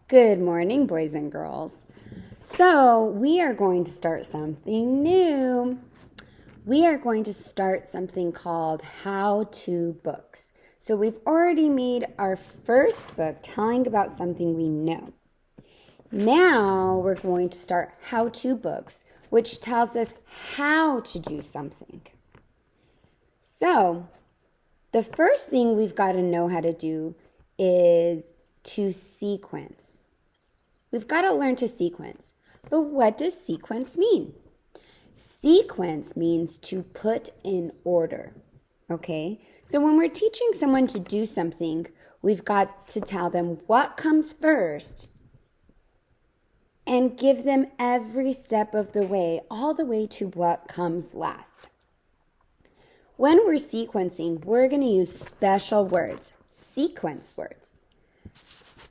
Good morning, boys and girls. So, we are going to start something new. We are going to start something called how-to books. So, we've already made our first book telling about something we know. Now, we're going to start how-to books, which tells us how to do something. So, the first thing we've got to know how to do is to sequence. We've got to learn to sequence. But what does sequence mean? Sequence means to put in order. Okay? So when we're teaching someone to do something, we've got to tell them what comes first and give them every step of the way, all the way to what comes last. When we're sequencing, we're going to use special words, sequence words.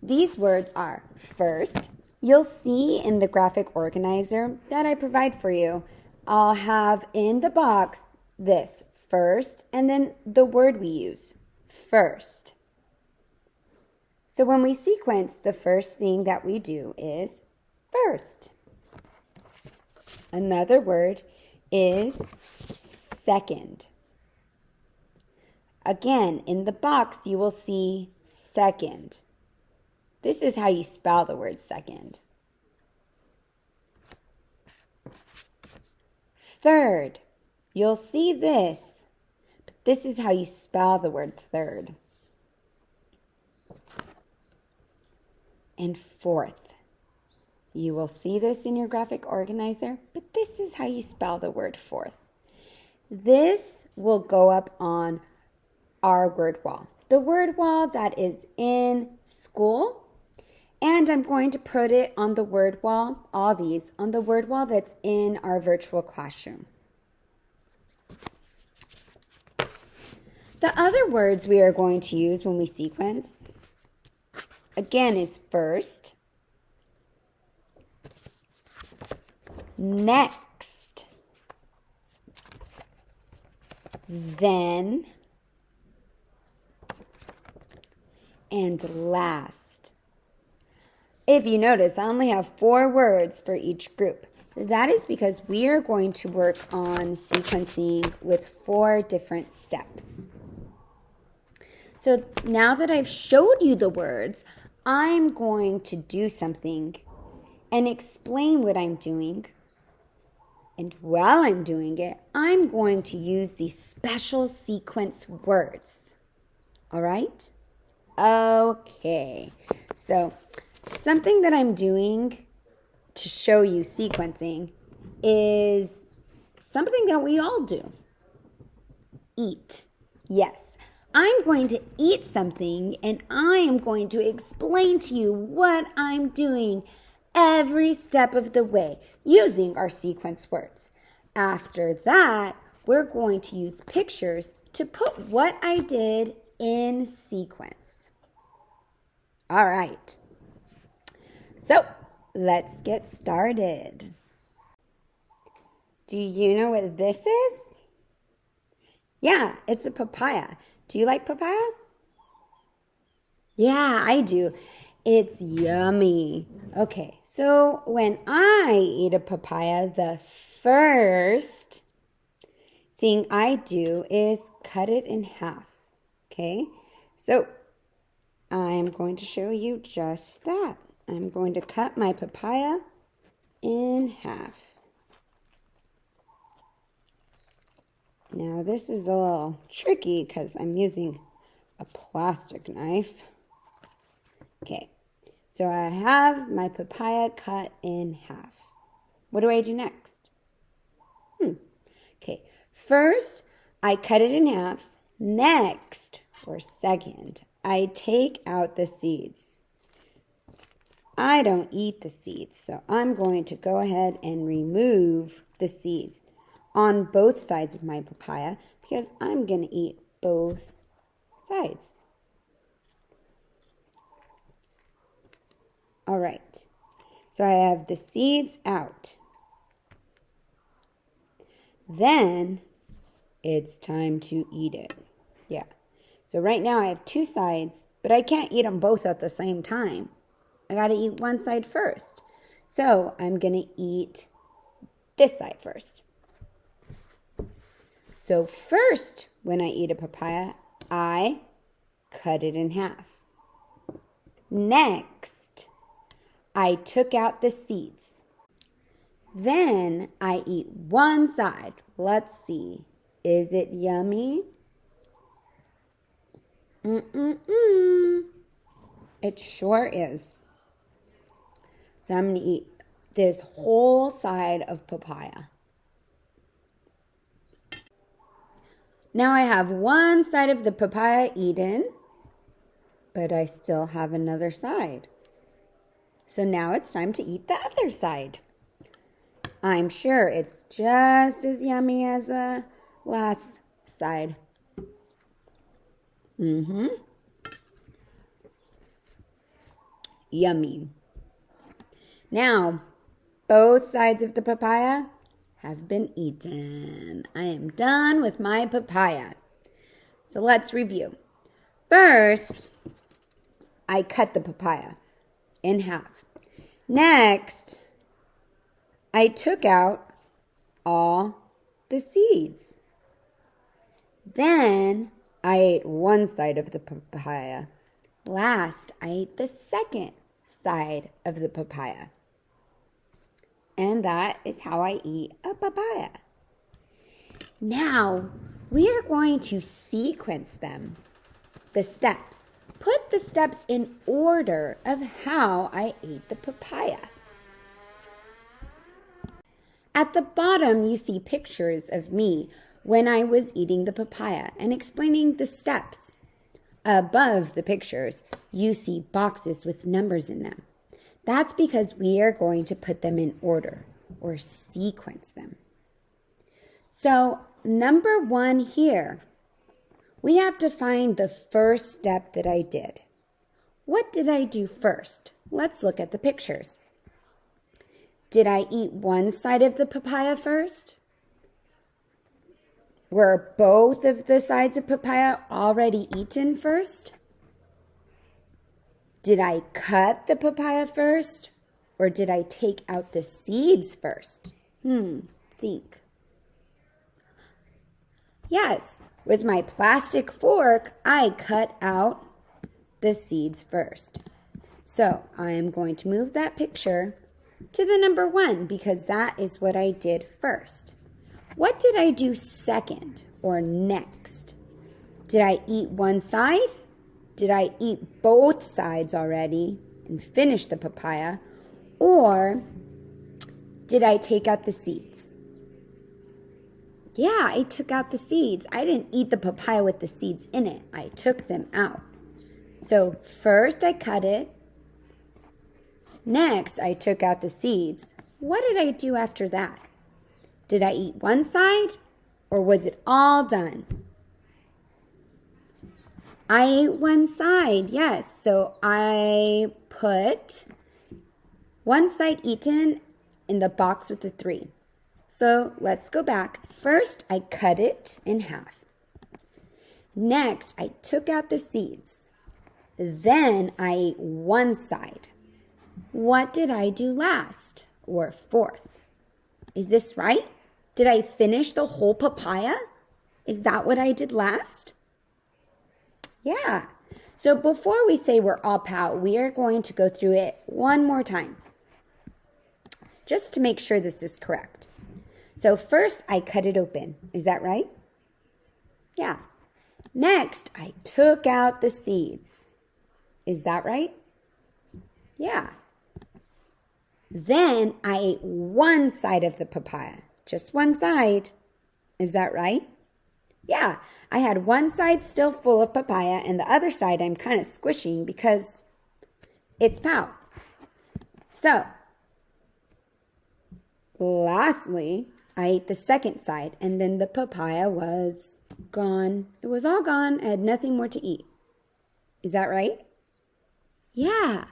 These words are first. You'll see in the graphic organizer that I provide for you, I'll have in the box this first and then the word we use, first. So when we sequence, the first thing that we do is first. Another word is second. Again, in the box, you will see second. This is how you spell the word second. Third. You'll see this, but this is how you spell the word third. And fourth. You will see this in your graphic organizer, but this is how you spell the word fourth. This will go up on our word wall. The word wall that is in school. And I'm going to put it on the word wall, all these, on the word wall that's in our virtual classroom. The other words we are going to use when we sequence, again, is first, next, then, and last. If you notice, I only have 4 words for each group. That is because we are going to work on sequencing with 4 different steps. So now that I've showed you the words, I'm going to do something and explain what I'm doing. And while I'm doing it, I'm going to use these special sequence words. All right? Okay. So something that I'm doing to show you sequencing is something that we all do. Eat. Yes, I'm going to eat something and I am going to explain to you what I'm doing every step of the way using our sequence words. After that, we're going to use pictures to put what I did in sequence. All right. So, let's get started. Do you know what this is? Yeah, it's a papaya. Do you like papaya? Yeah, I do. It's yummy. Okay, so when I eat a papaya, the first thing I do is cut it in half. Okay, so I'm going to show you just that. I'm going to cut my papaya in half. Now this is a little tricky because I'm using a plastic knife. Okay, so I have my papaya cut in half. What do I do next? Okay, first I cut it in half. Next, or second, I take out the seeds. I don't eat the seeds, so I'm going to go ahead and remove the seeds on both sides of my papaya because I'm going to eat both sides. All right, so I have the seeds out. Then it's time to eat it. Yeah, so right now I have 2 sides, but I can't eat them both at the same time. I got to eat one side first. So I'm going to eat this side first. So first, when I eat a papaya, I cut it in half. Next, I took out the seeds. Then I eat one side. Let's see. Is it yummy? It sure is. So I'm going to eat this whole side of papaya. Now I have one side of the papaya eaten, but I still have another side. So now it's time to eat the other side. I'm sure it's just as yummy as the last side. Yummy. Now, both sides of the papaya have been eaten. I am done with my papaya. So let's review. First, I cut the papaya in half. Next, I took out all the seeds. Then, I ate one side of the papaya. Last, I ate the second side of the papaya. And that is how I eat a papaya. Now, we are going to sequence them, the steps. Put the steps in order of how I ate the papaya. At the bottom, you see pictures of me when I was eating the papaya and explaining the steps. Above the pictures, you see boxes with numbers in them. That's because we are going to put them in order or sequence them. So, number 1 here, we have to find the first step that I did. What did I do first? Let's look at the pictures. Did I eat one side of the papaya first? Were both of the sides of papaya already eaten first? Did I cut the papaya first? Or did I take out the seeds first? Think. Yes, with my plastic fork, I cut out the seeds first. So I am going to move that picture to the number 1 because that is what I did first. What did I do second or next? Did I eat one side? Did I eat both sides already and finish the papaya? Or did I take out the seeds? Yeah, I took out the seeds. I didn't eat the papaya with the seeds in it. I took them out. So first I cut it. Next, I took out the seeds. What did I do after that? Did I eat one side or was it all done? I ate one side, yes. So I put one side eaten in the box with the 3. So let's go back. First, I cut it in half. Next, I took out the seeds. Then I ate one side. What did I do last or fourth? Is this right? Did I finish the whole papaya? Is that what I did last? Yeah. So before we say we're all out, we are going to go through it one more time, just to make sure this is correct. So first, I cut it open. Is that right? Yeah. Next, I took out the seeds. Is that right? Yeah. Then I ate one side of the papaya, just one side. Is that right? Yeah, I had one side still full of papaya and the other side I'm kind of squishing because it's pow. So, lastly, I ate the second side and then the papaya was gone. It was all gone. I had nothing more to eat. Is that right? Yeah,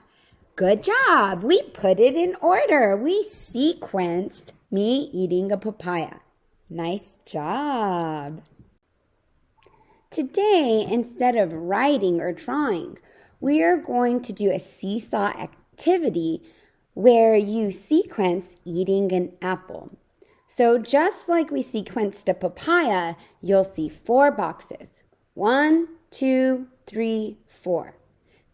good job. We put it in order. We sequenced me eating a papaya. Nice job. Today, instead of writing or drawing, we are going to do a seesaw activity where you sequence eating an apple. So just like we sequenced a papaya, you'll see 4 boxes. 1, 2, 3, 4.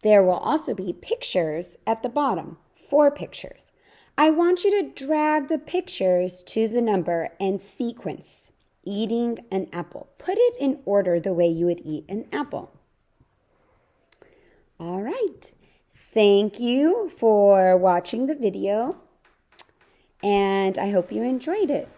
There will also be pictures at the bottom, 4 pictures. I want you to drag the pictures to the number and sequence eating an apple. Put it in order the way you would eat an apple. All right. Thank you for watching the video, and I hope you enjoyed it.